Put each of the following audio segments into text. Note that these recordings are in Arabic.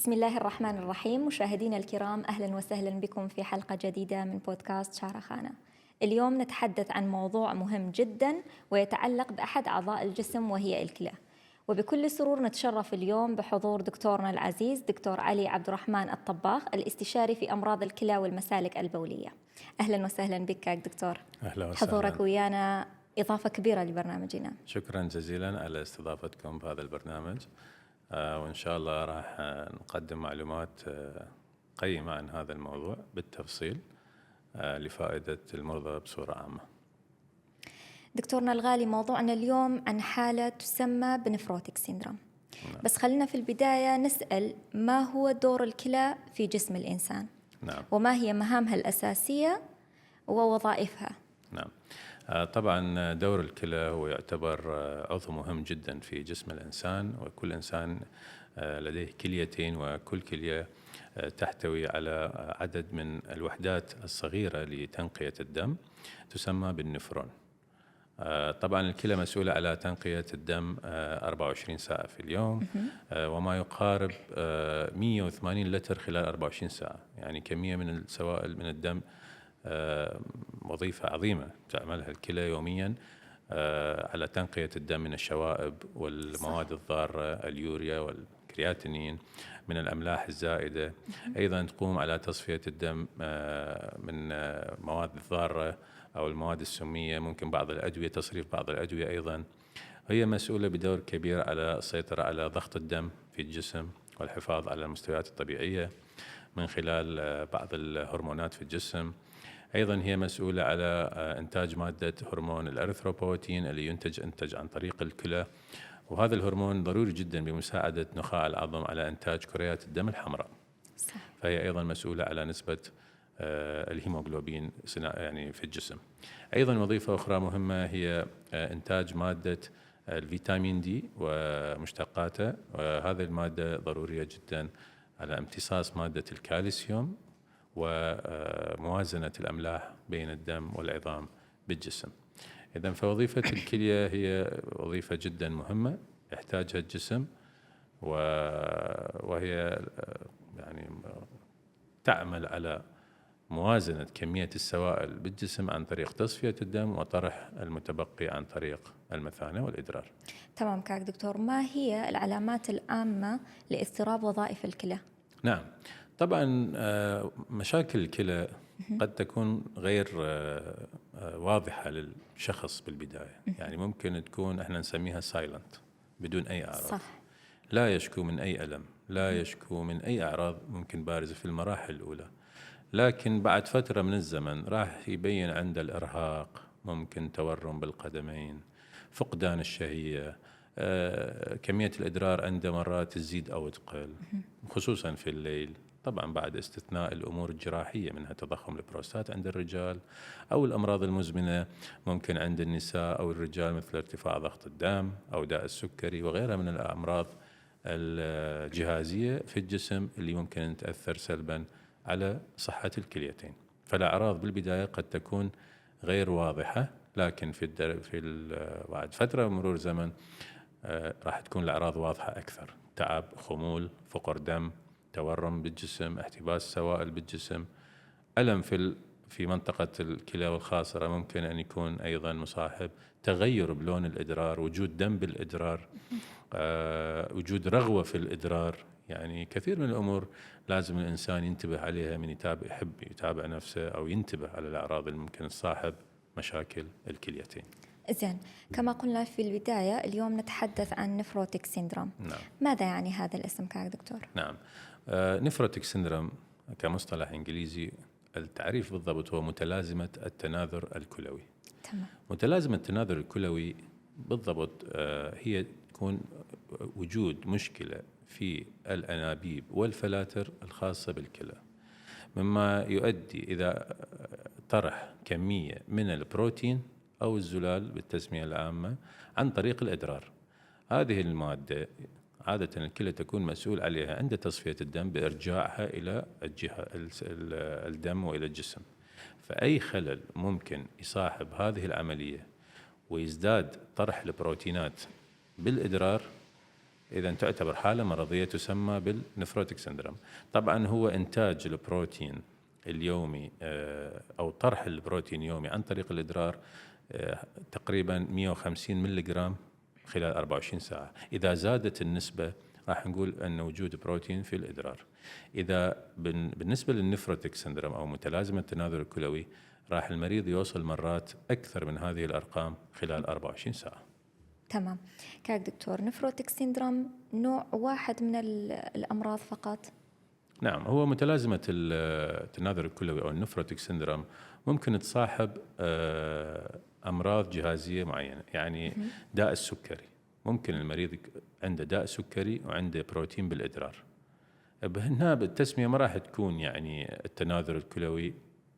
بسم الله الرحمن الرحيم. مشاهدينا الكرام، أهلا وسهلا بكم في حلقة جديدة من بودكاست شارخانة. اليوم نتحدث عن موضوع مهم جدا ويتعلق بأحد أعضاء الجسم وهي الكلى. وبكل سرور نتشرف اليوم بحضور دكتورنا العزيز دكتور علي عبد الرحمن الطباخ، الاستشاري في أمراض الكلى والمسالك البولية. أهلا وسهلا بك دكتور. أهلا وسهلا. حضورك ويانا إضافة كبيرة لبرنامجنا. شكرا جزيلا على استضافتكم بهذا البرنامج، وإن شاء الله راح نقدم معلومات قيمة عن هذا الموضوع بالتفصيل لفائدة المرضى بصورة عامة. دكتورنا الغالي، موضوعنا اليوم عن حالة تسمى بنفروتيك سيندروم. بس خلينا في البداية نسأل، ما هو دور الكلى في جسم الإنسان؟ نعم. وما هي مهامها الأساسية ووظائفها؟ نعم. طبعا دور الكلى هو يعتبر عضو مهم جدا في جسم الإنسان، وكل إنسان لديه كليتين، وكل كلية تحتوي على عدد من الوحدات الصغيرة لتنقية الدم تسمى بالنفرون. طبعا الكلى مسؤولة على تنقية الدم 24 ساعة في اليوم، وما يقارب 180 لتر خلال 24 ساعة، يعني كمية من السوائل من الدم. وظيفة عظيمة تعملها الكلى يوميا على تنقية الدم من الشوائب والمواد الضارة، اليوريا والكرياتينين، من الأملاح الزائدة. أيضا تقوم على تصفية الدم من مواد الضارة أو المواد السمية، ممكن بعض الأدوية، تصريف بعض الأدوية. أيضا هي مسؤولة بدور كبير على السيطرة على ضغط الدم في الجسم والحفاظ على المستويات الطبيعية من خلال بعض الهرمونات في الجسم. أيضا هي مسؤولة على إنتاج مادة هرمون الأريثروبويتين اللي ينتج عن طريق الكلى، وهذا الهرمون ضروري جدا بمساعدة نخاع العظم على إنتاج كريات الدم الحمراء. صح. فهي أيضا مسؤولة على نسبة الهيموغلوبين يعني في الجسم. أيضا وظيفة أخرى مهمة هي إنتاج مادة الفيتامين دي ومشتقاته، وهذه المادة ضرورية جدا على امتصاص مادة الكالسيوم وموازنة الأملاح بين الدم والعظام بالجسم. إذن فوظيفة الكلية هي وظيفة جدا مهمة يحتاجها الجسم، وهي يعني تعمل على موازنة كمية السوائل بالجسم عن طريق تصفية الدم وطرح المتبقي عن طريق المثانة والإدرار. تمام كاك دكتور، ما هي العلامات العامة لاضطراب وظائف الكلى؟ نعم، طبعا مشاكل الكلى قد تكون غير واضحة للشخص بالبداية، يعني ممكن تكون احنا نسميها سايلنت بدون أي أعراض. صح. لا يشكو من أي ألم، لا يشكو من أي أعراض ممكن بارزة في المراحل الأولى، لكن بعد فترة من الزمن راح يبين عنده الإرهاق، ممكن تورم بالقدمين، فقدان الشهية، كمية الإدرار عنده مرات تزيد أو تقل خصوصا في الليل، طبعا بعد استثناء الأمور الجراحية منها تضخم البروستات عند الرجال، أو الأمراض المزمنة ممكن عند النساء أو الرجال مثل ارتفاع ضغط الدم أو داء السكري وغيرها من الأمراض الجهازية في الجسم اللي ممكن أن تأثر سلبا على صحة الكليتين. فالأعراض بالبداية قد تكون غير واضحة، لكن بعد فترة مرور زمن راح تكون الأعراض واضحة أكثر: تعب، خمول، فقر دم، تورم بالجسم، احتباس سوائل بالجسم، ألم في منطقة الكلى والخاصرة، ممكن أن يكون أيضا مصاحب تغير بلون الإدرار، وجود دم بالإدرار، وجود رغوة في الإدرار. يعني كثير من الأمور لازم الإنسان ينتبه عليها من يحب يتابع نفسه أو ينتبه على الأعراض اللي ممكن تصاحب مشاكل الكليتين. زين، كما قلنا في البداية اليوم نتحدث عن نفروتيك سيندروم. نعم. ماذا يعني هذا الاسم كاك دكتور؟ نعم، نفروتيك سيندروم كمصطلح إنجليزي التعريف بالضبط هو متلازمة التناثر الكلوي. تمام. متلازمة التناثر الكلوي بالضبط هي تكون وجود مشكلة في الأنابيب والفلاتر الخاصة بالكلى، مما يؤدي إذا طرح كمية من البروتين أو الزلال بالتسمية العامة عن طريق الإدرار. هذه المادة عادة الكلى تكون مسؤول عليها عند تصفية الدم بإرجاعها إلى الدم وإلى الجسم. فأي خلل ممكن يصاحب هذه العملية ويزداد طرح البروتينات بالإدرار إذا تعتبر حالة مرضية تسمى بالنفروتيك سندروم. طبعا هو إنتاج البروتين اليومي أو طرح البروتين يومي عن طريق الإدرار تقريبا 150 ملغ خلال 24 ساعة. إذا زادت النسبة راح نقول أن وجود بروتين في الإدرار. إذا بالنسبة للنفروتيك سندروم أو متلازمة التناثر الكلوي راح المريض يوصل مرات أكثر من هذه الأرقام خلال 24 ساعة. تمام. كاك دكتور، نفروتيك سيندروم نوع واحد من الأمراض فقط؟ نعم، هو متلازمة التناثر الكلوي أو النفروتيك سندروم ممكن تصاحب أمراض جهازية معينة. يعني داء السكري، ممكن المريض عنده داء سكري وعنده بروتين بالإدرار. هنا بالتسمية ما راح تكون يعني التناثر الكلوي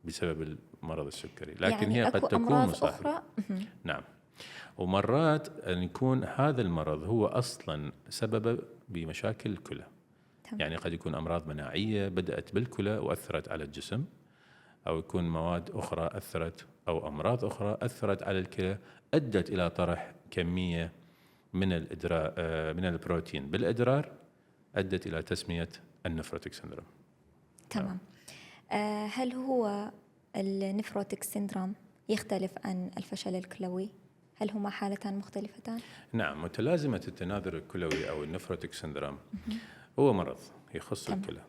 بسبب المرض السكري، لكن يعني هي قد تكون مصاحبة. أخرى. نعم، ومرات أن يكون هذا المرض هو أصلا سببه بمشاكل الكلى. يعني قد يكون أمراض مناعية بدأت بالكلى وأثرت على الجسم، أو يكون مواد أخرى أثرت أو أمراض أخرى أثرت على الكلى أدت إلى طرح كمية من من البروتين بالإدرار أدت إلى تسمية النفروتيك سندروم. تمام. هل هو النفروتيك سندروم يختلف عن الفشل الكلوي؟ هل هما حالتان مختلفتان؟ نعم، متلازمة التناثر الكلوي أو النفروتيك سندروم هو مرض يخص الكلى.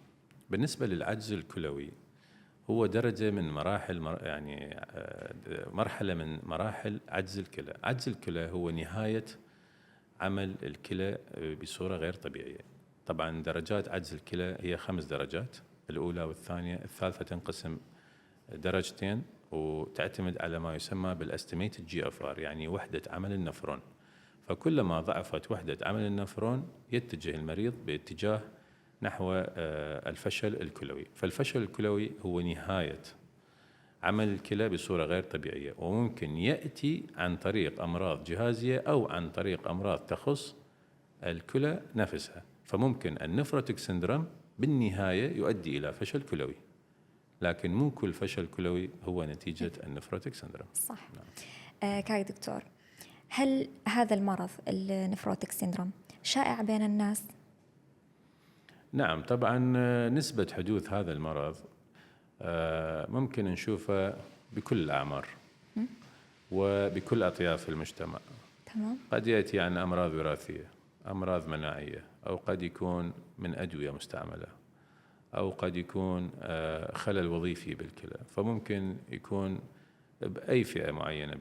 بالنسبة للعجز الكلوي هو درجة من مراحل يعني مرحلة من مراحل عجز الكلى. عجز الكلى هو نهاية عمل الكلى بصورة غير طبيعية. طبعا درجات عجز الكلى هي 5 درجات، الأولى والثانية، الثالثة تنقسم درجتين وتعتمد على ما يسمى بالاستيميتد GFR، يعني وحدة عمل النفرون. فكلما ضعفت وحدة عمل النفرون يتجه المريض باتجاه نحو الفشل الكلوي. فالفشل الكلوي هو نهاية عمل الكلى بصورة غير طبيعية، وممكن يأتي عن طريق أمراض جهازية أو عن طريق أمراض تخص الكلى نفسها. فممكن النفروتيك سندروم بالنهاية يؤدي إلى فشل كلوي، لكن مو كل فشل كلوي هو نتيجة النفروتيك سندروم. صح. نعم. كاي دكتور، هل هذا المرض النفروتيك سندروم شائع بين الناس؟ نعم، طبعا نسبة حدوث هذا المرض ممكن نشوفه بكل الأعمار وبكل أطياف المجتمع. تمام. قد يأتي عن أمراض وراثية، أمراض مناعية، أو قد يكون من أدوية مستعملة، أو قد يكون خلل وظيفي بالكلى. فممكن يكون بأي فئة معينة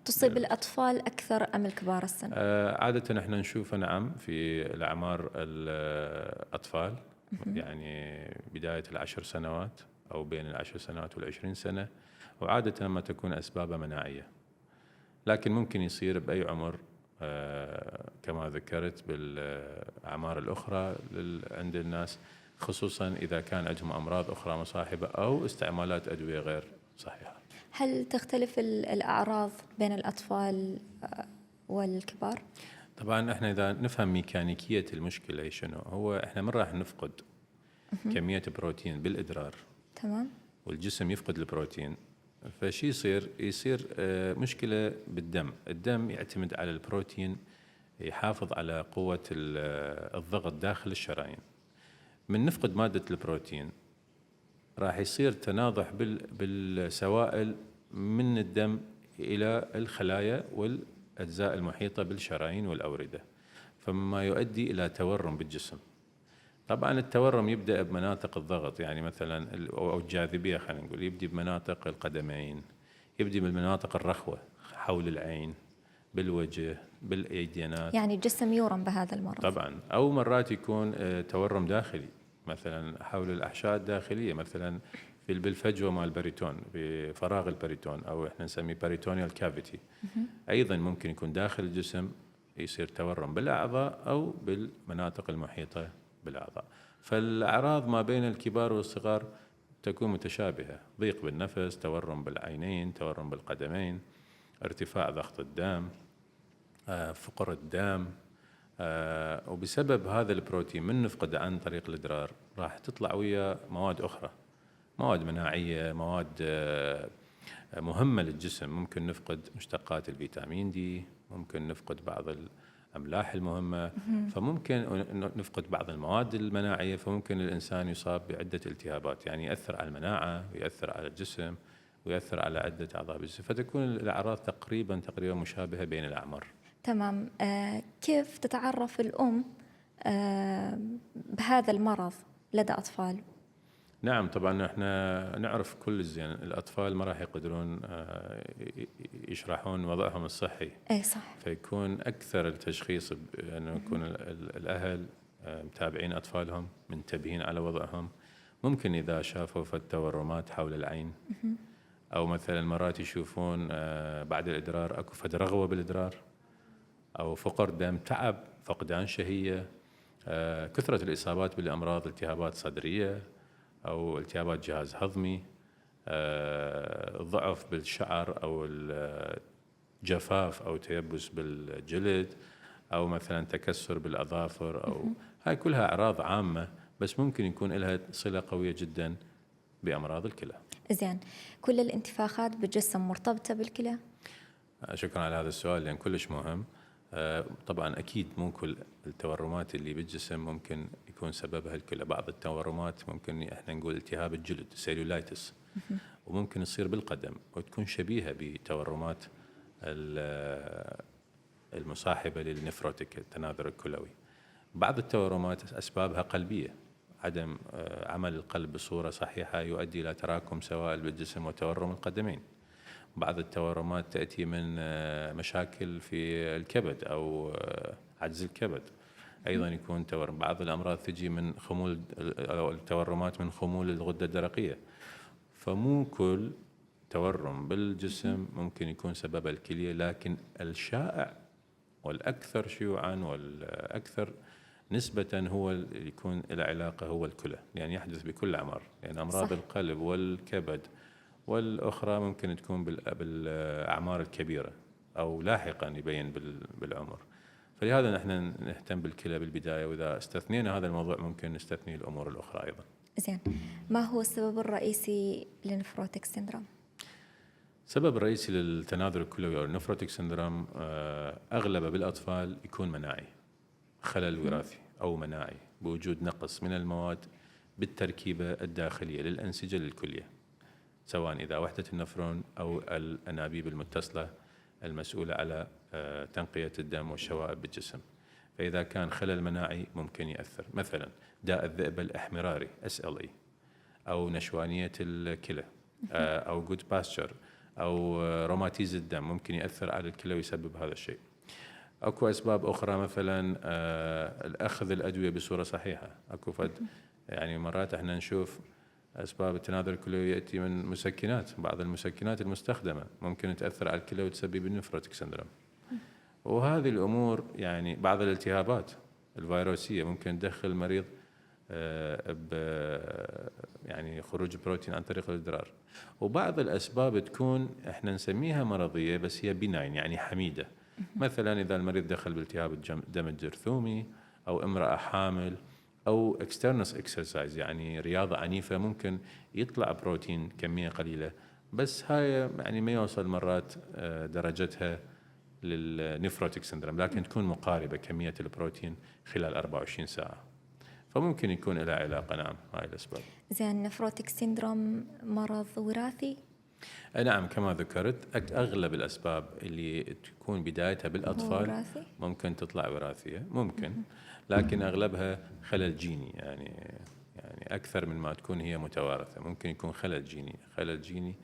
تصيب الأطفال أكثر أم الكبار السن؟ عادة احنا نشوفه نعم في الأعمار الأطفال، يعني بداية 10 سنوات أو بين 10 سنوات وال20 سنة، وعادة لما تكون أسبابها مناعية. لكن ممكن يصير بأي عمر كما ذكرت بالأعمار الأخرى عند الناس، خصوصا إذا كان عندهم أمراض أخرى مصاحبة أو استعمالات أدوية غير صحيحة. هل تختلف الأعراض بين الأطفال والكبار؟ طبعا احنا إذا نفهم ميكانيكية المشكلة شنو هو، احنا من راح نفقد كمية بروتين بالإدرار. تمام. والجسم يفقد البروتين، فشي يصير مشكلة بالدم. الدم يعتمد على البروتين يحافظ على قوة الضغط داخل الشرايين. من نفقد مادة البروتين راح يصير تناضح بالسوائل من الدم إلى الخلايا والأجزاء المحيطة بالشرايين والأوردة، فمما يؤدي إلى تورم بالجسم. طبعا التورم يبدأ بمناطق الضغط، يعني مثلا أو الجاذبية، خلينا نقول يبدي بمناطق القدمين، يبدي بالمناطق الرخوة حول العين، بالوجه، بالأيدينات. يعني الجسم يورم بهذا المرض طبعا. أو مرات يكون تورم داخلي، مثلا حول الأحشاء الداخلية، مثلا بالفجوة مال البريتون، بفراغ البريتون، أو إحنا نسميه بريتونيال كافيتي. أيضا ممكن يكون داخل الجسم يصير تورم بالأعضاء أو بالمناطق المحيطة بالأعضاء. فالأعراض ما بين الكبار والصغار تكون متشابهة: ضيق بالنفس، تورم بالعينين، تورم بالقدمين، ارتفاع ضغط الدم، فقر الدم. وبسبب هذا البروتين من نفقده عن طريق الإدرار راح تطلع ويا مواد أخرى، مواد مناعية، مواد مهمة للجسم. ممكن نفقد مشتقات الفيتامين دي، ممكن نفقد بعض الأملاح المهمة، فممكن نفقد بعض المواد المناعية، فممكن الإنسان يصاب بعدة التهابات، يعني يأثر على المناعة ويأثر على الجسم ويأثر على عدة أعضاء بالجسم، فتكون الأعراض تقريبا مشابهة بين الأعمار. تمام. كيف تتعرف الأم بهذا المرض لدى أطفال؟ نعم طبعا احنا نعرف كل زين الأطفال ما راح يقدرون يشرحون وضعهم الصحي. اي صح. فيكون أكثر التشخيص أنه يكون الأهل متابعين أطفالهم، منتبهين على وضعهم. ممكن إذا شافوا التورمات حول العين، أو مثلا مرات يشوفون بعد الإدرار أكو فد رغوة بالإدرار، أو فقر دم، تعب، فقدان شهية، كثرة الإصابات بالأمراض، التهابات صدرية أو التهابات جهاز هضمي، ضعف بالشعر أو جفاف أو تيبس بالجلد، أو مثلا تكسر بالأظافر، أو هاي كلها أعراض عامة، بس ممكن يكون لها صلة قوية جدا بأمراض الكلى. زين، كل الانتفاخات بالجسم مرتبطة بالكلى؟ شكرا على هذا السؤال لأن كلش مهم. طبعا أكيد مو كل التورمات اللي بالجسم ممكن يكون سببها الكلى. بعض التورمات ممكن احنا نقول التهاب الجلد سيلولايتس، وممكن تصير بالقدم وتكون شبيهة بتورمات المصاحبة للنفروتيك، التناثر الكلوي. بعض التورمات أسبابها قلبية، عدم عمل القلب بصورة صحيحة يؤدي إلى تراكم سوائل بالجسم وتورم القدمين. بعض التورمات تأتي من مشاكل في الكبد أو عجز الكبد، أيضا يكون تورم. بعض الأمراض تجي من خمول أو التورمات من خمول الغدة الدرقية. فمو كل تورم بالجسم ممكن يكون سبب الكلية، لكن الشائع والأكثر شيوعا والأكثر نسبة هو اللي يكون له علاقة هو الكلى، يعني يحدث بكل الأعمار، يعني أمراض صح. القلب والكبد والأخرى ممكن تكون بالأعمار الكبيرة أو لاحقا يبين بالعمر. فلهذا نحن نهتم بالكلى بالبداية، وإذا استثنينا هذا الموضوع ممكن نستثني الأمور الأخرى أيضا. زين، ما هو السبب الرئيسي للنفروتيك سيندروم؟ السبب الرئيسي للتناثر الكلوي أو النفروتيك سندروم أغلبه بالأطفال يكون مناعي، خلل وراثي أو مناعي بوجود نقص من المواد بالتركيبة الداخلية للأنسجة للكلية، سواء إذا وحدة النفرون أو الأنابيب المتصلة المسؤولة على تنقية الدم والشوائب بالجسم. فإذا كان خلل مناعي ممكن يأثر، مثلا داء الذئب الأحمراري SLE، أو نشوانية الكلى، أو جود باستشر، أو روماتيز الدم، ممكن يأثر على الكلى ويسبب هذا الشيء. أكو أسباب أخرى، مثلا الأخذ الأدوية بصورة صحيحة. أكو يعني مرات احنا نشوف أسباب التناثر الكلوي يأتي من مسكنات، بعض المسكنات المستخدمة ممكن تأثر على الكلى وتسبب النفروتيك سندروم. وهذه الأمور يعني بعض الالتهابات الفيروسية ممكن تدخل المريض يعني خروج بروتين عن طريق الإدرار. وبعض الأسباب تكون احنا نسميها مرضية بس هي بناين، يعني حميدة. مثلا إذا المريض دخل بالتهاب الدم الجرثومي، أو امرأة حامل، أو external exercise يعني رياضة عنيفة، ممكن يطلع بروتين كمية قليلة، بس هاي يعني ما يوصل مرات درجتها للنفروتيك سندروم، لكن تكون مقاربة كمية البروتين خلال 24 ساعة. فممكن يكون لها علاقة. نعم، هاي الأسباب. زين، نفروتيك سيندروم مرض وراثي؟ نعم، كما ذكرت أغلب الأسباب اللي تكون بدايتها بالأطفال وراثي؟ ممكن تطلع وراثية، ممكن، لكن أغلبها خلل جيني، يعني أكثر من ما تكون هي متوارثة. ممكن يكون خلل جيني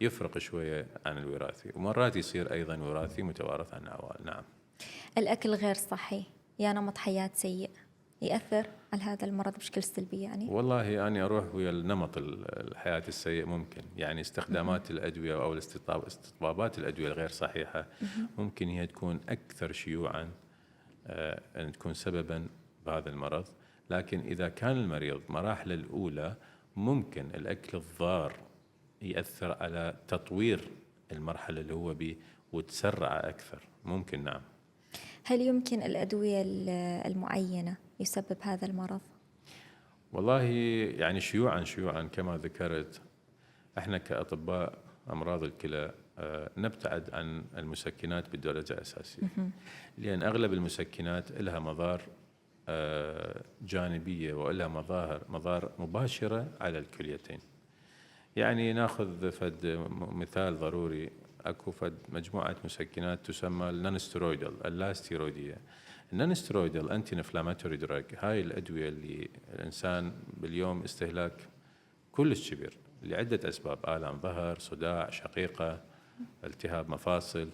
يفرق شوية عن الوراثي، ومرات يصير أيضا وراثي متوارث عن العوائل. نعم. الأكل غير صحي يا نمط حياة سيء يأثر على هذا المرض بشكل سلبي يعني؟ والله أنا أروح ويا النمط الحياة السيء. ممكن يعني استخدامات الأدوية أو استطبابات الأدوية الغير صحيحة ممكن هي تكون أكثر شيوعا أن تكون سببا بهذا المرض. لكن إذا كان المريض مراحل الأولى ممكن الأكل الضار يأثر على تطوير المرحلة اللي هو بيه وتسرع أكثر. ممكن. نعم. هل يمكن الأدوية المعينة يسبب هذا المرض؟ والله يعني شيوعا كما ذكرت، احنا كأطباء أمراض الكلى نبتعد عن المسكنات بالدرجة الأساسية، لأن أغلب المسكنات لها مضار جانبية ولها مضار مباشرة على الكليتين. يعني ناخذ فد مثال ضروري، اكو فد مجموعة مسكنات تسمى النونستيرويدال اللاستيرويدية. النونستيرويدال انتي انفلاماتوري دراج، هاي الأدوية اللي الإنسان باليوم استهلاك كلش كبير لعدة أسباب، آلام ظهر، صداع، شقيقة، التهاب مفاصل.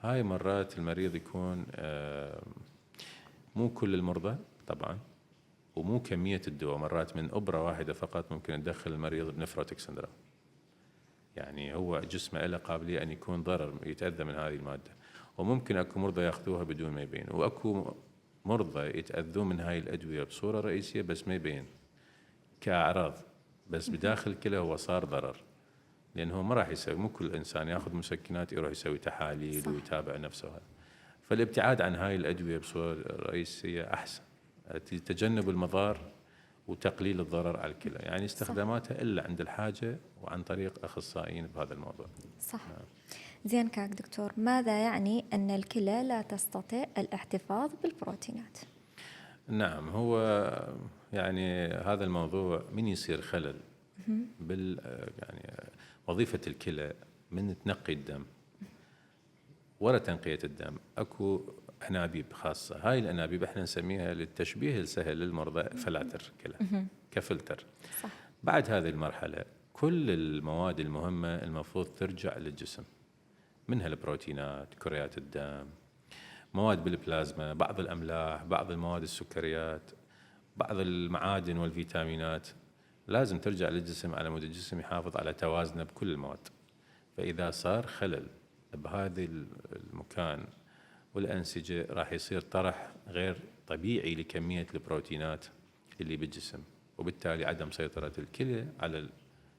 هاي مرات المريض يكون مو كل المرضى طبعا، ومو كمية الدواء، مرات من إبرة واحدة فقط ممكن تدخل المريض بنفروتيك سندروم. يعني هو جسمه له قابلية أن يكون ضرر يتأذى من هذه المادة، وممكن أكو مرضى يأخذوها بدون ما يبين، وأكو مرضى يتأذون من هاي الأدوية بصورة رئيسية بس ما يبين كأعراض، بس بداخل الكلى هو صار ضرر، لأنه ما راح يسوي، مو كل إنسان يأخذ مسكنات يروح يسوي تحاليل ويتابع نفسه. فالابتعاد عن هاي الأدوية بصورة رئيسية أحسن، تجنب المضار وتقليل الضرر على الكلى، يعني استخداماتها إلا عند الحاجة وعن طريق أخصائيين بهذا الموضوع. صح. زين كاك دكتور، ماذا يعني أن الكلى لا تستطيع الاحتفاظ بالبروتينات؟ نعم، هو يعني هذا الموضوع من يصير خلل يعني وظيفة الكلى من تنقي الدم، ورا تنقية الدم اكو انابيب خاصة، هاي الانابيب احنا نسميها للتشبيه السهل للمرضى فلاتر كلى، كفلتر. صح. بعد هذه المرحلة كل المواد المهمة المفروض ترجع للجسم، منها البروتينات، كريات الدم، مواد بالبلازما، بعض الأملاح، بعض المواد السكريات، بعض المعادن والفيتامينات، لازم ترجع للجسم على مود الجسم يحافظ على توازنه بكل المواد. فإذا صار خلل بهذا المكان والأنسجة راح يصير طرح غير طبيعي لكمية البروتينات اللي بالجسم، وبالتالي عدم سيطرة الكلى على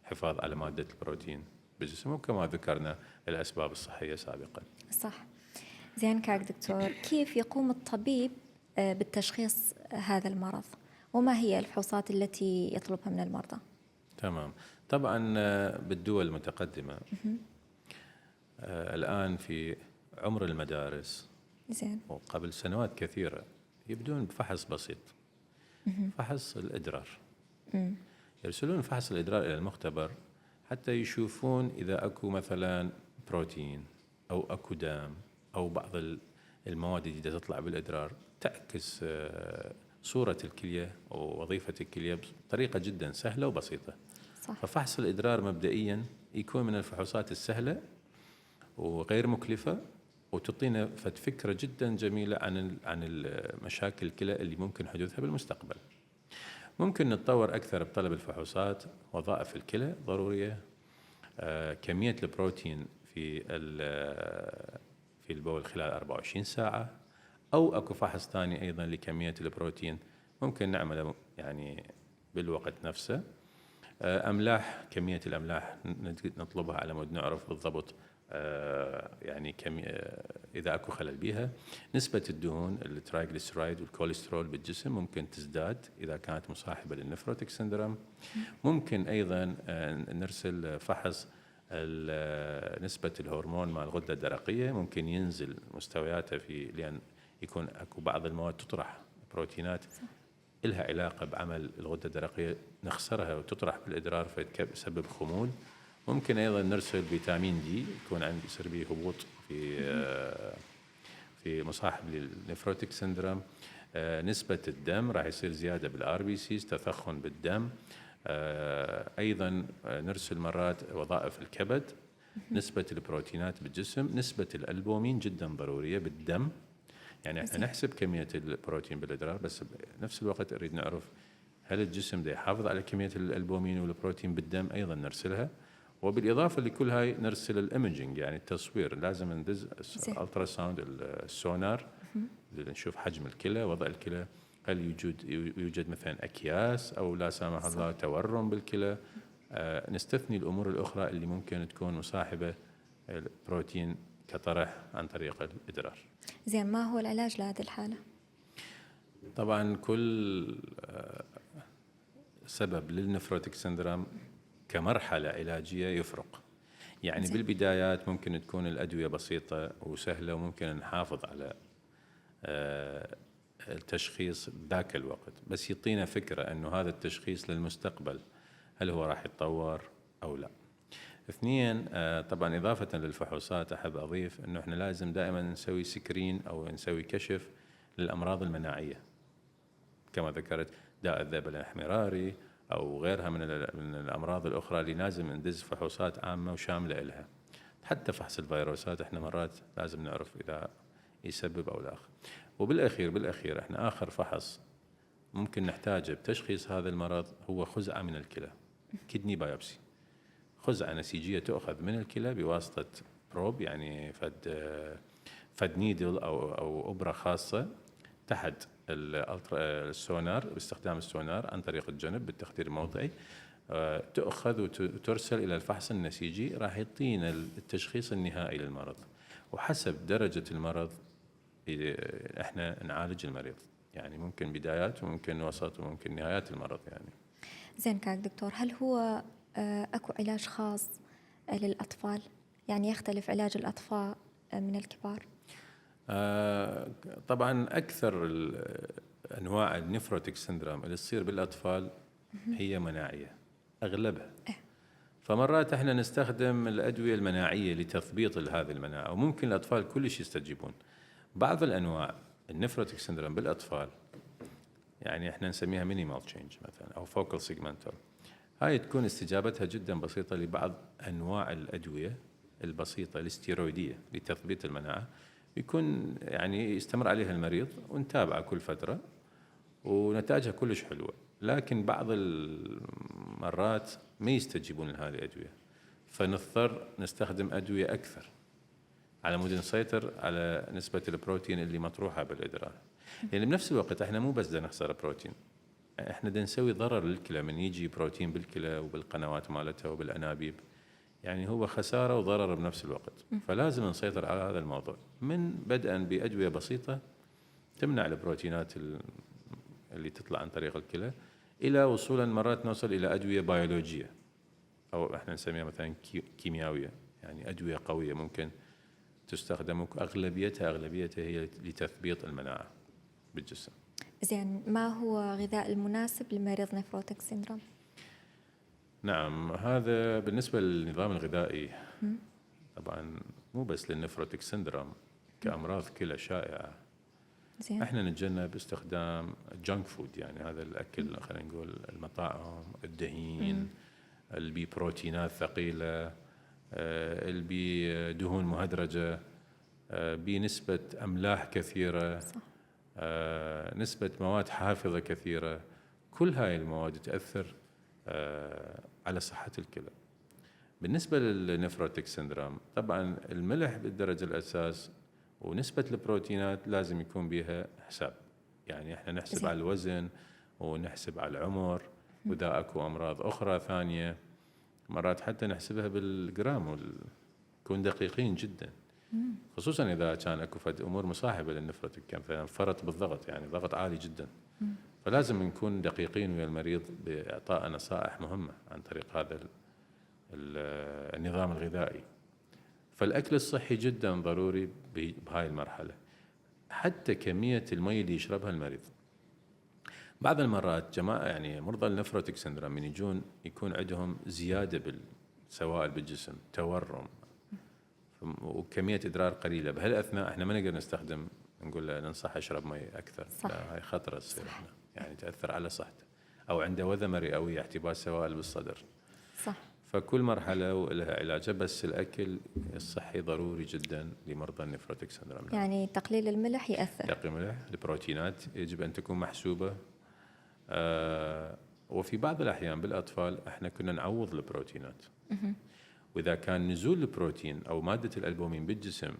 الحفاظ على مادة البروتين بالجسم، وكما ذكرنا الأسباب الصحية سابقا. صح. زين كاك دكتور، كيف يقوم الطبيب بالتشخيص هذا المرض؟ وما هي الفحوصات التي يطلبها من المرضى؟ تمام. طبعا بالدول المتقدمة الآن في عمر المدارس، زين. وقبل سنوات كثيرة يبدون بفحص بسيط، فحص الإدرار. يرسلون فحص الإدرار إلى المختبر حتى يشوفون إذا أكو مثلا بروتين أو أكو دم أو بعض المواد الجديدة تطلع بالإدرار تعكس صورة الكلية ووظيفة الكلية بطريقة جدا سهلة وبسيطة. صح. ففحص الإدرار مبدئيا يكون من الفحوصات السهلة وغير مكلفة، وتعطينا فكرة جدا جميلة عن مشاكل الكلى اللي ممكن حدوثها بالمستقبل. ممكن نتطور أكثر بطلب الفحوصات. وظائف الكلى ضرورية، كمية البروتين في البول خلال 24 ساعة، أو أكو فحص ثاني أيضا لكمية البروتين ممكن نعمله يعني بالوقت نفسه. أملاح، كمية الأملاح نطلبها على مود نعرف بالضبط يعني إذا أكو خلل بها. نسبة الدهون، الترايغليسيرايد والكوليسترول بالجسم ممكن تزداد إذا كانت مصاحبة للنفروتيك سندروم. ممكن أيضا نرسل فحص نسبة الهرمون مع الغدة الدرقية، ممكن ينزل مستوياته لأن يكون أكو بعض المواد تطرح بروتينات إلها علاقة بعمل الغدة الدرقية، نخسرها وتطرح بالإدرار فيسبب خمول. ممكن أيضا نرسل فيتامين دي، يكون يصير به هبوط في مصاحب للنفروتيك سندروم. نسبة الدم راح يصير زيادة بالار بي سيز، تثخن بالدم. أيضا نرسل مرات وظائف الكبد، نسبة البروتينات بالجسم، نسبة الألبومين جدا ضرورية بالدم. يعني احنا نحسب كمية البروتين بالإدرار، بس بنفس الوقت أريد نعرف هل الجسم دا يحافظ على كمية الألبومين والبروتين بالدم، أيضا نرسلها. وبالإضافة لكل هاي نرسل الإيمجينج، يعني التصوير، لازم ندز الألترا ساوند، السونار، نشوف حجم الكلى، وضع الكلى، هل يوجد مثلا أكياس أو لا سامح الله تورم بالكلى. نستثني الأمور الأخرى اللي ممكن تكون مصاحبة البروتين كطرح عن طريق الإدرار. زين، ما هو العلاج لهذه الحالة؟ طبعا كل سبب للنفروتيك سندروم كمرحلة علاجية يفرق. يعني بالبدايات ممكن تكون الأدوية بسيطة وسهلة وممكن نحافظ على التشخيص ذاك الوقت، بس يعطينا فكرة أنه هذا التشخيص للمستقبل هل هو راح يتطور أو لا. اثنين، طبعا إضافة للفحوصات أحب أضيف أنه إحنا لازم دائما نسوي سكرين أو نسوي كشف للأمراض المناعية كما ذكرت داء الذئب الاحمراري أو غيرها من الأمراض الأخرى اللي لازم ندز فحوصات عامة وشاملة إلها. حتى فحص الفيروسات إحنا مرات لازم نعرف إذا يسبب أو لا. وبالأخير إحنا آخر فحص ممكن نحتاجه بتشخيص هذا المرض هو خزعة من الكلى، كدني بايوبسي. خزعة نسيجية تؤخذ من الكلى بواسطة بروب، يعني فد نيدل أو أبرة خاصة تحت السونار باستخدام السونار عن طريق الجنب بالتخدير الموضعي، تؤخذ وترسل إلى الفحص النسيجي، راح يعطينا التشخيص النهائي للمرض، وحسب درجة المرض احنا نعالج المريض، يعني ممكن بدايات وممكن وسط وممكن نهايات المرض يعني. زين كاك دكتور، هل هو أكو علاج خاص للأطفال؟ يعني يختلف علاج الأطفال من الكبار؟ طبعا أكثر أنواع النفروتيك سندروم اللي تصير بالأطفال هي مناعية أغلبها. فمرات احنا نستخدم الأدوية المناعية لتثبيط هذه المناعة، وممكن الأطفال كلش يستجيبون. بعض الأنواع النفروتيك سندروم بالأطفال يعني احنا نسميها مينيمال تشينج مثلا أو فوكال سيجمنتال، هاي تكون استجابتها جدا بسيطة لبعض أنواع الأدوية البسيطة الاستيرويدية لتثبيت المناعة، يكون يعني يستمر عليها المريض ونتابعه كل فترة ونتائجها كلش حلوة. لكن بعض المرات ما يستجيبون لهذه الأدوية، فنضطر نستخدم أدوية أكثر على مود نسيطر على نسبة البروتين اللي مطروحة بالإدرار. يعني بنفس الوقت احنا مو بس بدنا نخسر بروتين، احنا بدنا نسوي ضرر للكلى من يجي بروتين بالكلى وبالقنوات مالتها وبالأنابيب، يعني هو خسارة وضرر بنفس الوقت. فلازم نسيطر على هذا الموضوع من بدءا بأدوية بسيطة تمنع البروتينات اللي تطلع عن طريق الكلى، إلى وصولا مرات نوصل إلى أدوية بيولوجية أو احنا نسميها مثلا كيميائية، يعني أدوية قوية ممكن تستخدم، أغلبيتها هي لتثبيط المناعة بالجسم. زين، ما هو الغذاء المناسب لمريض نفروتيك سيندروم؟ نعم، هذا بالنسبة للنظام الغذائي طبعا مو بس للنفروتيك سيندروم، كأمراض كلى شائعة زين. احنا نتجنب استخدام جانك فود، يعني هذا الأكل خلينا نقول المطاعم الدهين اللي بيه بروتينات ثقيلة، اللي بيه دهون مهدرجة، بنسبة أملاح كثيرة، صح. نسبة مواد حافظة كثيرة. كل هاي المواد تأثر على صحة الكلى. بالنسبة للنفروتيك سندروم طبعا الملح بالدرجة الأساس، ونسبة البروتينات لازم يكون بها حساب، يعني احنا نحسب على الوزن ونحسب على العمر، وإذا أكو أمراض أخرى ثانية مرات حتى نحسبها بالجرام ونكون دقيقين جدا، خصوصا إذا كان أكو فد أمور مصاحبة للنفروتيك، كان فرط بالضغط، يعني ضغط عالي جدا. فلازم نكون دقيقين ويا المريض بإعطاء نصائح مهمة عن طريق هذا النظام الغذائي. فالأكل الصحي جدا ضروري بهاي المرحلة، حتى كمية المي اللي يشربها المريض. بعض المرات جماعة يعني مرضى النفروتيك سندروم من يجون يكون عندهم زيادة بالسوائل بالجسم، تورم وكمية إدرار قليلة، بهالأثناء احنا ما نقدر نستخدم نقول له ننصح يشرب مي أكثر. صح. لا، هاي خطرة تصير هنا، يعني تأثر على صحته، أو عنده وذمة رئوية، احتباس سوائل بالصدر. صح. فكل مرحلة ولها علاجها، بس الأكل الصحي ضروري جدا لمرضى النفروتيك سندروم. يعني تقليل الملح يأثر. تقليل الملح، البروتينات يجب أن تكون محسوبة. وفي بعض الأحيان بالأطفال احنا كنا نعوض البروتينات، وإذا كان نزول البروتين أو مادة الألبومين بالجسم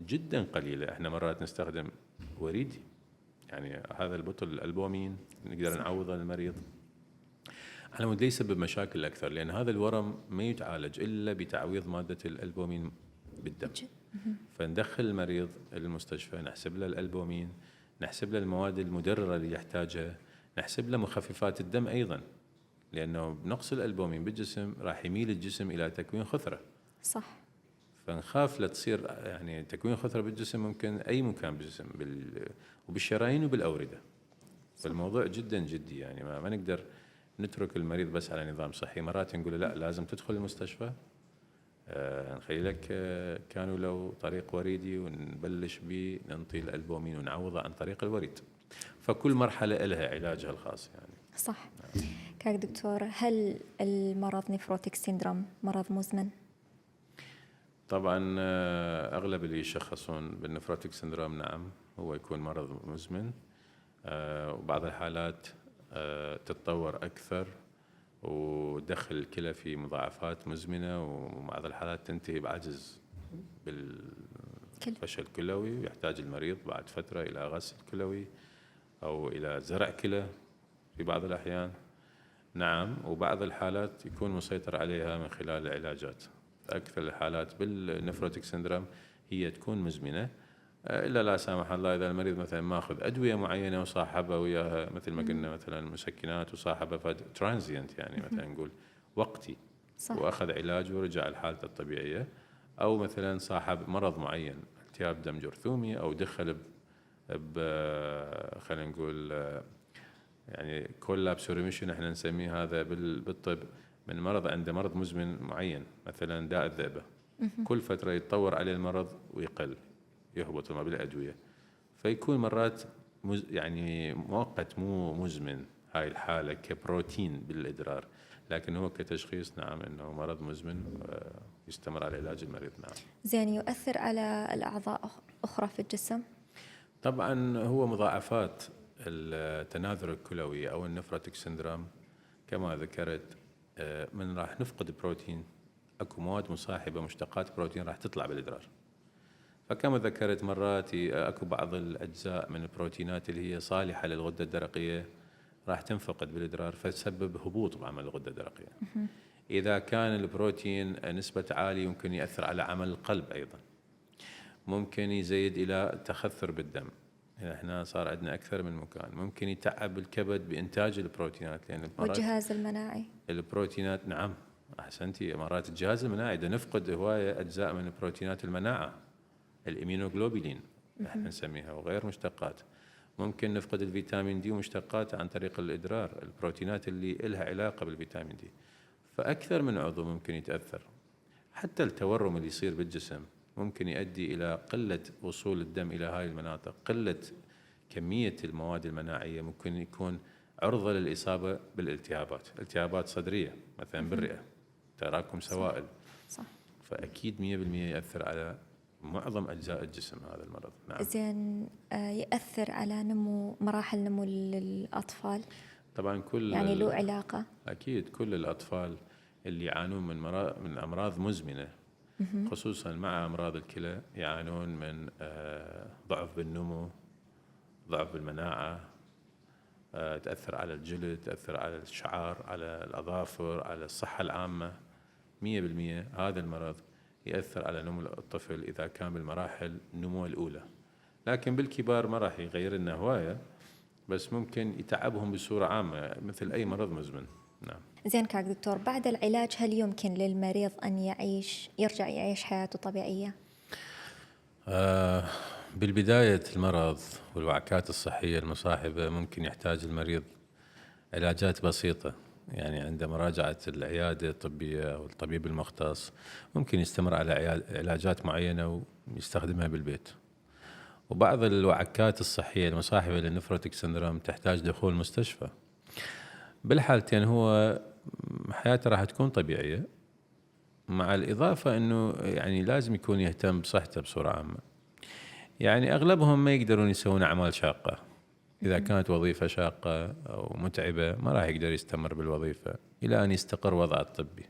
جدا قليلة، احنا مرات نستخدم وريدي، يعني هذا البطل الألبومين نقدر نعوضه للمريض على مود يسبب مشاكل أكثر، لأن هذا الورم ما يتعالج إلا بتعويض مادة الألبومين بالدم. فندخل المريض المستشفى، نحسب له الألبومين، نحسب له المواد المدررة اللي يحتاجها، نحسب له مخففات الدم أيضا، لأنه بنقص الألبومين بالجسم راح يميل الجسم إلى تكوين خثرة. صح. فنخاف لا تصير يعني تكوين خثرة بالجسم، ممكن أي مكان بالجسم وبالشرايين وبالأوردة. فالموضوع جدا جدي، يعني ما نقدر نترك المريض بس على نظام صحي. مرات نقول له لا لازم تدخل المستشفى، نخيلك كانوا لو طريق وريدي ونبلش به ننطي الألبومين ونعوضه عن طريق الوريد. فكل مرحلة لها علاجها الخاص يعني. صح. كاك دكتور، هل المرض نفروتيك سيندروم مرض مزمن؟ طبعا أغلب اللي يشخصون بالنفروتيك سيندروم نعم هو يكون مرض مزمن، وبعض الحالات تتطور أكثر ودخل الكلى في مضاعفات مزمنة، وبعض الحالات تنتهي بعجز بالفشل الكلوي، ويحتاج المريض بعد فترة إلى غسل كلوي أو إلى زرع كلى في بعض الأحيان. نعم، وبعض الحالات يكون مسيطر عليها من خلال العلاجات. أكثر الحالات بالنفروتيك سيندروم هي تكون مزمنة، إلا لا سامح الله إذا المريض مثلا ماخذ أدوية معينة وصاحبها وياها مثل ما قلنا مثلا مسكنات وصاحبها ترانزيانت، يعني مثلا نقول وقتي، صح. وأخذ علاج ورجع لحالته الطبيعية، أو مثلا صاحب مرض معين التهاب دم جرثومي أو دخل خلينا نقول يعني كولابس ريميشن احنا نسميه هذا بالطب، من مرض عنده مرض مزمن معين مثلا داء الذئبة، كل فترة يتطور عليه المرض ويقل يهبط ما بالأدوية، فيكون مرات يعني مؤقت مو مزمن هاي الحالة كبروتين بالإدرار، لكن هو كتشخيص نعم إنه مرض مزمن يستمر على علاج المريض. نعم. زين، يؤثر على الأعضاء أخرى في الجسم؟ طبعا هو مضاعفات التناثر الكلوي أو النفروتيك سيندروم كما ذكرت، من راح نفقد بروتين، اكو مواد مصاحبه مشتقات بروتين راح تطلع بالادرار. فكما ذكرت مرات اكو بعض الاجزاء من البروتينات اللي هي صالحه للغده الدرقيه راح تنفقد بالادرار، فتسبب هبوط بعمل الغده الدرقيه. اذا كان البروتين نسبه عاليه يمكن ياثر على عمل القلب ايضا، ممكن يزيد الى تخثر بالدم، احنا صار عندنا اكثر من مكان، ممكن يتعب الكبد بانتاج البروتينات، لان والجهاز المناعي البروتينات نعم احسنتي، مرات الجهاز المناعي اذا نفقد هوايه اجزاء من بروتينات المناعه، الامينوغلوبولين احنا نسميها وغير مشتقات، ممكن نفقد الفيتامين دي ومشتقاته عن طريق الادرار، البروتينات اللي لها علاقه بالفيتامين دي، فاكثر من عضو ممكن يتاثر. حتى التورم اللي يصير بالجسم ممكن يؤدي إلى قلة وصول الدم إلى هاي المناطق، قلة كمية المواد المناعية، ممكن يكون عرضة للإصابة بالالتهابات، التهابات صدرية مثلا بالرئة، تراكم سوائل. صح. فأكيد 100% يأثر على معظم أجزاء الجسم هذا المرض. نعم. زين، يأثر على مراحل نمو الأطفال؟ طبعا يعني له علاقة؟ أكيد كل الأطفال اللي يعانون من أمراض مزمنة خصوصا مع أمراض الكلى يعانون من ضعف بالنمو، ضعف بالمناعة، تأثر على الجلد، تأثر على الشعر، على الأظافر، على الصحة العامة. 100% هذا المرض يأثر على نمو الطفل إذا كان بالمراحل النمو الأولى، لكن بالكبار ما راح يغير لنا هواية، بس ممكن يتعبهم بصورة عامة مثل أي مرض مزمن. نعم. زين كاك دكتور، بعد العلاج هل يمكن للمريض أن يرجع يعيش حياته طبيعية؟ بالبداية المرض والوعكات الصحية المصاحبة ممكن يحتاج المريض علاجات بسيطة، يعني عند مراجعة العيادة الطبية أو الطبيب المختص ممكن يستمر على علاجات معينة ويستخدمها بالبيت. وبعض الوعكات الصحية المصاحبة للنفروتيك سيندروم تحتاج دخول مستشفى. بالحالتين هو حياته راح تكون طبيعية، مع الإضافة أنه يعني لازم يكون يهتم بصحته بصورة عامة. يعني أغلبهم ما يقدرون يسوون أعمال شاقة، إذا كانت وظيفة شاقة أو متعبة ما راح يقدر يستمر بالوظيفة إلى أن يستقر وضعه الطبي،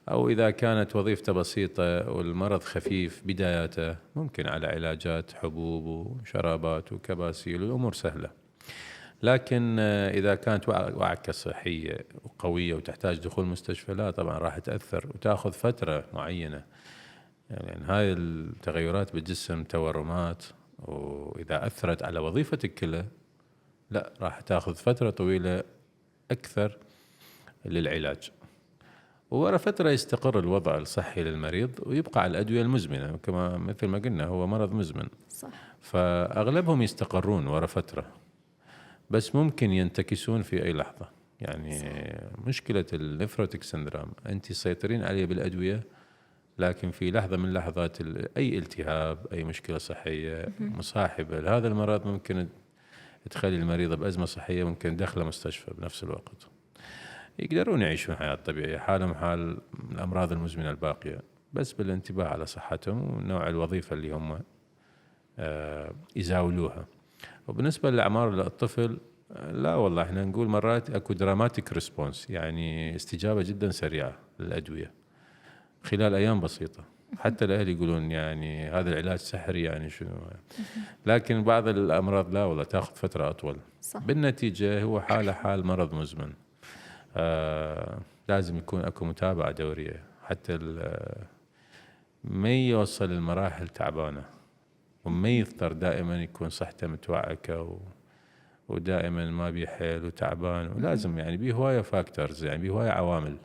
أو إذا كانت وظيفته بسيطة والمرض خفيف بداياته ممكن على علاجات حبوب وشرابات وكباسيل والأمور سهلة. لكن إذا كانت وعكة صحية وقوية وتحتاج دخول مستشفى لا طبعا راح تأثر وتأخذ فترة معينة، يعني هاي التغيرات بالجسم تورمات، وإذا أثرت على وظيفة الكلى لا راح تأخذ فترة طويلة أكثر للعلاج. وورا فترة يستقر الوضع الصحي للمريض ويبقى على الأدوية المزمنة، كما مثل ما قلنا هو مرض مزمن. صح. فأغلبهم يستقرون ورا فترة، بس ممكن ينتكسون في أي لحظة. يعني صح. مشكلة النفروتيك سندروم أنت تسيطرين عليه بالأدوية، لكن في لحظة من لحظات أي التهاب، أي مشكلة صحية مصاحبة لهذا المرض ممكن تخلي المريض بأزمة صحية، ممكن دخله مستشفى بنفس الوقت. يقدرون يعيشون حياة طبيعية حالهم حال الأمراض المزمنة الباقية، بس بالانتباه على صحتهم ونوع الوظيفة اللي هم يزاولوها. وبالنسبة لأعمار الطفل، لا والله احنا نقول مرات اكو دراماتيك ريسبونس، يعني استجابة جدا سريعة للأدوية خلال أيام بسيطة. حتى الأهل يقولون يعني هذا العلاج سحري، يعني شنو. لكن بعض الأمراض لا والله تأخذ فترة أطول. صح. بالنتيجة هو حال مرض مزمن. لازم يكون اكو متابعة دورية حتى ما يوصل المراحل تعبانة، وما يضطر دائما يكون صحته متوعكة ودائما ما بيه حيل وتعبان. ولازم يعني بيه هواية فاكتورز، يعني بيه هواية عوامل،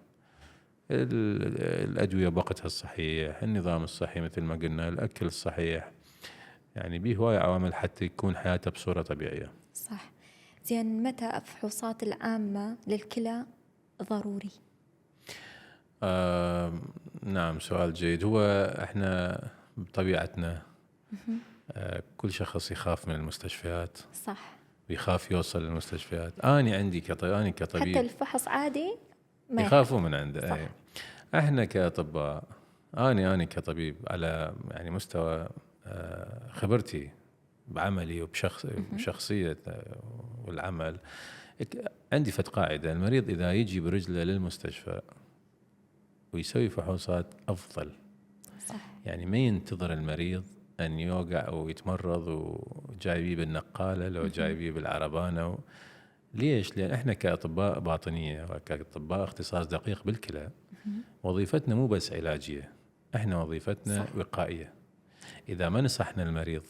الأدوية بوقتها الصحيح، النظام الصحي مثل ما قلنا، الأكل الصحيح، يعني بيه هواية عوامل حتى يكون حياته بصورة طبيعية. صح. زين، متى الفحوصات العامة للكلى ضروري؟ نعم، سؤال جيد. هو احنا بطبيعتنا كل شخص يخاف من المستشفيات. صح. ويخاف يوصل للمستشفيات. أنا كطبيب حتى الفحص عادي ما يخافوا من عنده. صح. احنا كأطباء، أنا كطبيب على يعني مستوى خبرتي بعملي وبشخصية والعمل، عندي فت قاعدة: المريض إذا يجي برجله للمستشفى ويسوي فحوصات أفضل. صح. يعني ما ينتظر المريض أن يوقع أو يتمرض وجايبيه بالنقالة لو جايبيه بالعربانة. ليش؟ لأن إحنا كأطباء باطنية وكأطباء اختصاص دقيق بالكلى وظيفتنا مو بس علاجية، إحنا وظيفتنا صح. وقائية. إذا ما نصحنا المريض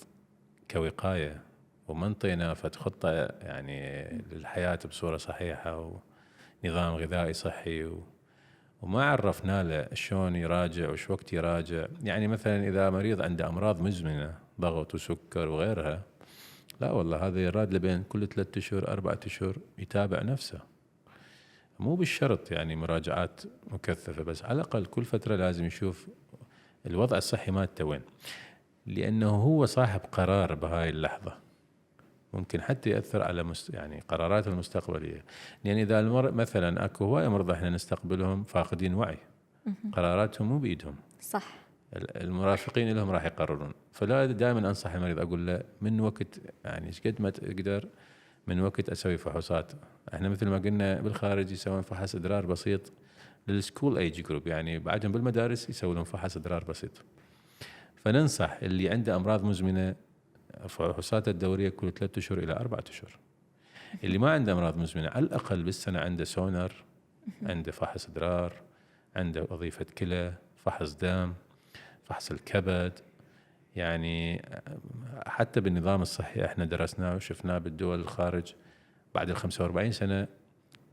كوقاية وما انطينا خطة يعني للحياة بصورة صحيحة ونظام غذائي صحي وما عرفنا له شلون يراجع وش وقت يراجع. يعني مثلا إذا مريض عنده أمراض مزمنة، ضغط وسكر وغيرها، لا والله هذا يراد له بين كل 3 أشهر 4 أشهر يتابع نفسه. مو بالشرط يعني مراجعات مكثفة، بس على الأقل كل فترة لازم يشوف الوضع الصحي مالته وين، لأنه هو صاحب قرار بهاي اللحظة، ممكن حتى يأثر على يعني قرارات المستقبلية. يعني إذا مثلا أكو هواية مرضى إحنا نستقبلهم فاقدين وعي، قراراتهم مو بإيدهم. صح. المرافقين لهم راح يقررون. فلا دائما أنصح المريض أقول له من وقت يعني إيش قد ما تقدر من وقت أسوي فحوصات. إحنا مثل ما قلنا بالخارج يسوون فحص إدرار بسيط للسكول ايج جروب، يعني بعدهم بالمدارس يسوون فحص إدرار بسيط. فننصح اللي عنده أمراض مزمنة فحوصات الدورية كل 3 أشهر إلى 4 أشهر. اللي ما عنده أمراض مزمنة على الأقل بالسنة عنده سونار، عنده فحص إدرار، عنده وظيفة كلى، فحص دم، فحص الكبد. يعني حتى بالنظام الصحي احنا درسناه وشفناه بالدول الخارج، بعد 45 سنة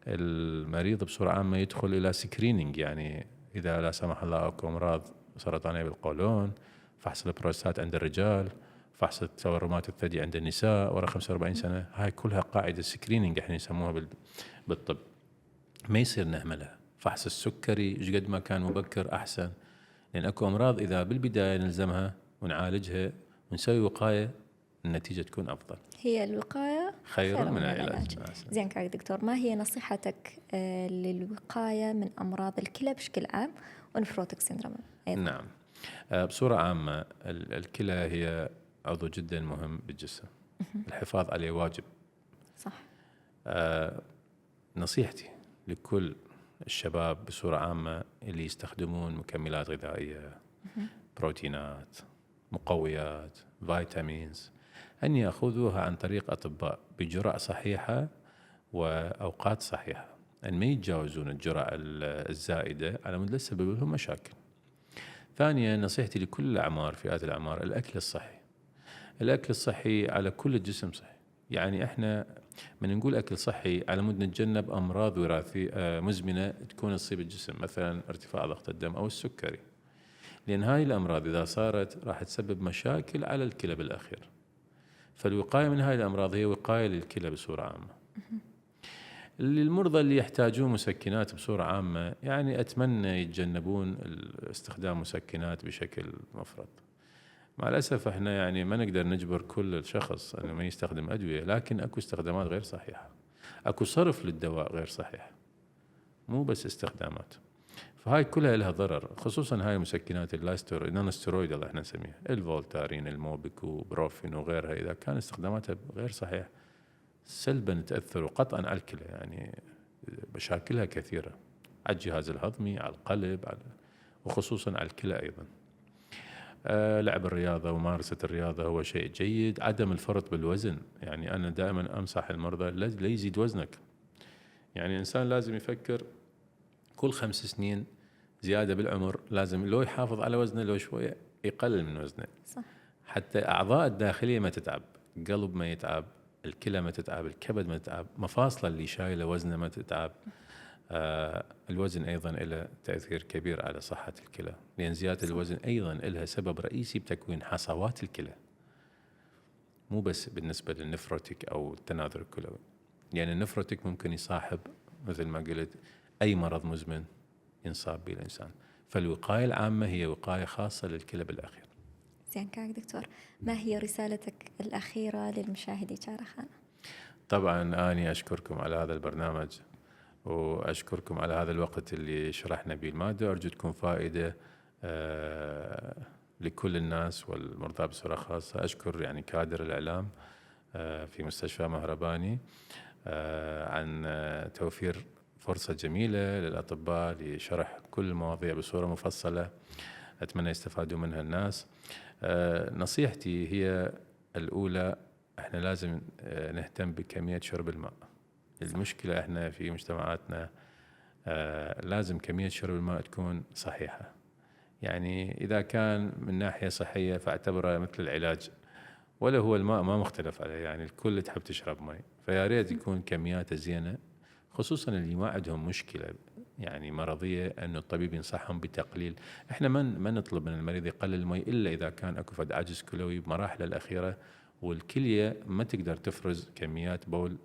المريض بصورة عامة يدخل إلى سكرينينج، يعني إذا لا سمح الله أكو أمراض سرطانية بالقولون، فحص البروستات عند الرجال، فحص تورمات الثدي عند النساء ورا 45 سنة. هاي كلها قاعدة سكرينينج احنا يسموها بالطب، ما يصير نهملها. فحص السكري ايش قد ما كان مبكر أحسن، لأن أكو أمراض إذا بالبداية نلزمها ونعالجها ونسوي وقاية النتيجة تكون أفضل. هي الوقاية خير من العلاج. زين كاك دكتور، ما هي نصيحتك للوقاية من أمراض الكلى بشكل عام ونفروتيك سيندروم أيضا؟ نعم، بصورة عامة الكلى هي عضو جدا مهم بالجسم، الحفاظ عليه واجب. صح. نصيحتي لكل الشباب بصورة عامة اللي يستخدمون مكملات غذائية، بروتينات، مقويات، فيتامينز، أن يأخذوها عن طريق أطباء بجرعة صحيحة وأوقات صحيحة، أن ما يتجاوزون الجرعة الزائدة على مود لا تسبب لهم مشاكل. ثانيا، نصيحتي لكل الأعمار، فئات الأعمار، الأكل الصحي. الأكل الصحي على كل الجسم صحي، يعني احنا من نقول اكل صحي على مود نتجنب امراض وراثيه مزمنه تكون تصيب الجسم، مثلا ارتفاع ضغط الدم او السكري، لان هاي الامراض اذا صارت راح تسبب مشاكل على الكلى بالاخير. فالوقايه من هاي الامراض هي وقايه للكلى بصوره عامه. للمرضى اللي يحتاجون مسكنات بصوره عامه، يعني اتمنى يتجنبون استخدام مسكنات بشكل مفرط. مع الأسف احنا يعني ما نقدر نجبر كل شخص انه ما يستخدم أدوية، لكن اكو استخدامات غير صحيحة، اكو صرف للدواء غير صحيح، مو بس استخدامات. فهاي كلها لها ضرر، خصوصا هاي المسكنات النون ستيرويد اللي احنا نسميها الفولتارين الموبيكو بروفين وغيرها، اذا كان استخداماتها غير صحيح سلبا تأثر وقطعا على الكلى، يعني مشاكلها كثيرة على الجهاز الهضمي، على القلب، وخصوصا على الكلى ايضا. لعب الرياضة وممارسة الرياضة هو شيء جيد. عدم الفرط بالوزن، يعني أنا دائما أنصح المرضى لا يزيد وزنك، يعني الإنسان لازم يفكر كل 5 سنين زيادة بالعمر لازم لو يحافظ على وزنه لو شوية يقلل من وزنه، صح. حتى أعضاء الداخلية ما تتعب، القلب ما يتعب، الكلى ما تتعب، الكبد ما تتعب، مفاصله اللي شايله وزنه ما تتعب. الوزن أيضا له تأثير كبير على صحة الكلى، لأن زيادة الوزن أيضا لها سبب رئيسي بتكوين حصوات الكلى، مو بس بالنسبة للنفروتيك أو التناثر الكلوي، يعني النفروتيك ممكن يصاحب مثل ما قلت أي مرض مزمن ينصاب به الإنسان. فالوقاية العامة هي وقاية خاصة للكلى بالأخير. زين كاك دكتور، ما هي رسالتك الأخيرة للمشاهدي شارخانة؟ طبعا أنا أشكركم على هذا البرنامج، وأشكركم على هذا الوقت اللي شرحنا به المادة، أرجو تكون فائدة لكل الناس والمرضى بصورة خاصة. أشكر يعني كادر الإعلام في مستشفى مهرباني عن توفير فرصة جميلة للأطباء لشرح كل المواضيع بصورة مفصلة، أتمنى يستفادوا منها الناس. نصيحتي هي الأولى، احنا لازم نهتم بكمية شرب الماء. المشكلة احنا في مجتمعاتنا لازم كمية شرب الماء تكون صحيحة، يعني إذا كان من ناحية صحية فاعتبره مثل العلاج، ولا هو الماء ما مختلف عليه، يعني الكل تحب تشرب ماء، فيا ريت يكون كمياته زينة، خصوصا اللي ما عندهم مشكلة يعني مرضية أنه الطبيب ينصحهم بتقليل. احنا ما نطلب من المريض يقلل الماء إلا إذا كان أكو فد عجز كلوي بمراحل الأخيرة والكلية ما تقدر تفرز كميات بول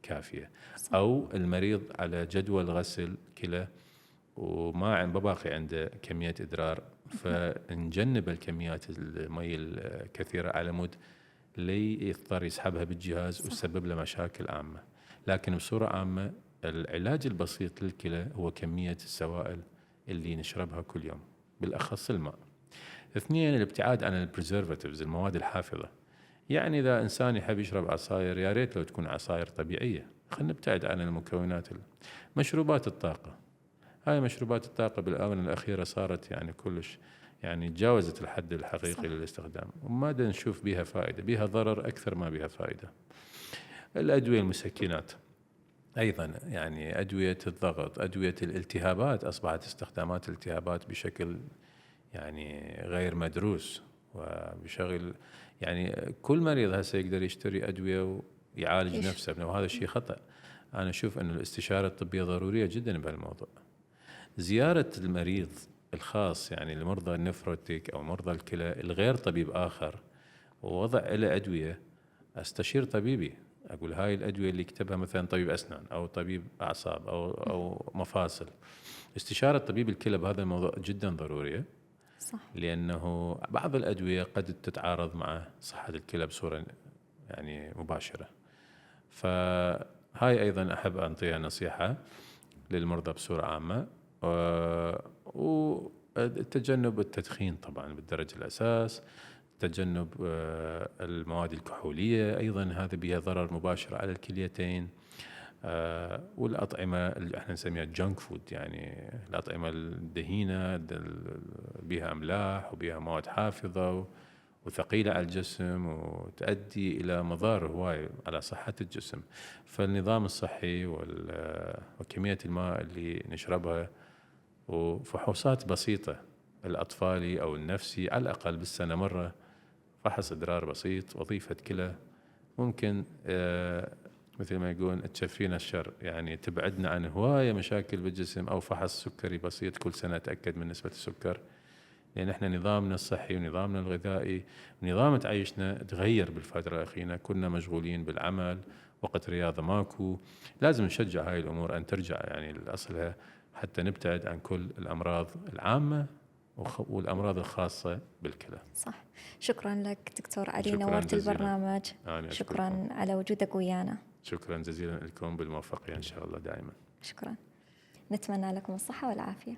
كافية، أو المريض على جدول غسل كلى وما باقي عنده كمية إدرار، فنجنب الكميات المي الكثيرة على مود لي يضطر يسحبها بالجهاز ويسبب له مشاكل عامة. لكن بصورة عامة العلاج البسيط للكلى هو كمية السوائل اللي نشربها كل يوم، بالأخص الماء. 2 الابتعاد عن البريزرفاتيفز، المواد الحافظة، يعني إذا إنسان يحب يشرب عصاير يا ريت لو تكون عصاير طبيعية، خلينا نبتعد عن المكونات. مشروبات الطاقة، هاي مشروبات الطاقة بالآونة الأخيرة صارت يعني كلش يعني تجاوزت الحد الحقيقي للاستخدام، وما نشوف بها فائدة، بها ضرر أكثر ما بها فائدة. الأدوية المسكنات أيضا، يعني أدوية الضغط، أدوية الالتهابات، أصبحت استخدامات الالتهابات بشكل يعني غير مدروس وبشغل، يعني كل مريض هسه يقدر يشتري أدوية ويعالج نفسه، وهذا الشيء خطأ. أنا أشوف أن الاستشارة الطبية ضرورية جدا بهالموضوع. زيارة المريض الخاص، يعني المرضى النفروتيك أو مرضى الكلى الغير طبيب آخر، ووضع له أدوية، أستشير طبيبي، أقول هاي الأدوية اللي كتبها مثلا طبيب أسنان أو طبيب أعصاب أو مفاصل. استشارة طبيب الكلى بهذا الموضوع جدا ضرورية، صح. لأنه بعض الأدوية قد تتعارض مع صحة الكلى بصورة يعني مباشرة. فهاي أيضا أحب أنطيها نصيحة للمرضى بصورة عامة. وتجنب التدخين طبعا بالدرجة الأساس، تجنب المواد الكحولية أيضا، هذا بها ضرر مباشر على الكليتين. والأطعمة اللي احنا نسميها جانك فود، يعني الأطعمة الدهينة بها أملاح وبها مواد حافظة وثقيلة على الجسم وتؤدي إلى مضار هواي على صحة الجسم. فالنظام الصحي وكمية الماء اللي نشربها وفحوصات بسيطة الأطفالي أو النفسي على الأقل بالسنة مرة، فحص إدرار بسيط، وظيفة كلى، ممكن مثل ما يقول تشفينا الشر، يعني تبعدنا عن هواية مشاكل بالجسم، أو فحص سكري بسيط كل سنة أتأكد من نسبة السكر. لأن احنا نظامنا الصحي ونظامنا الغذائي ونظام تعيشنا تغير بالفترة الأخيرة، كنا مشغولين بالعمل، وقت رياضة ماكو. لازم نشجع هاي الأمور أن ترجع يعني لأصلها، حتى نبتعد عن كل الأمراض العامة والأمراض الخاصة بالكلى. صح. شكرا لك دكتور علي، شكراً نورت جزيلاً. البرنامج. شكرا على وجودك ويانا. شكرا جزيلا لكم، بالموفقية إن شاء الله دائما. شكرا. نتمنى لكم الصحة والعافية.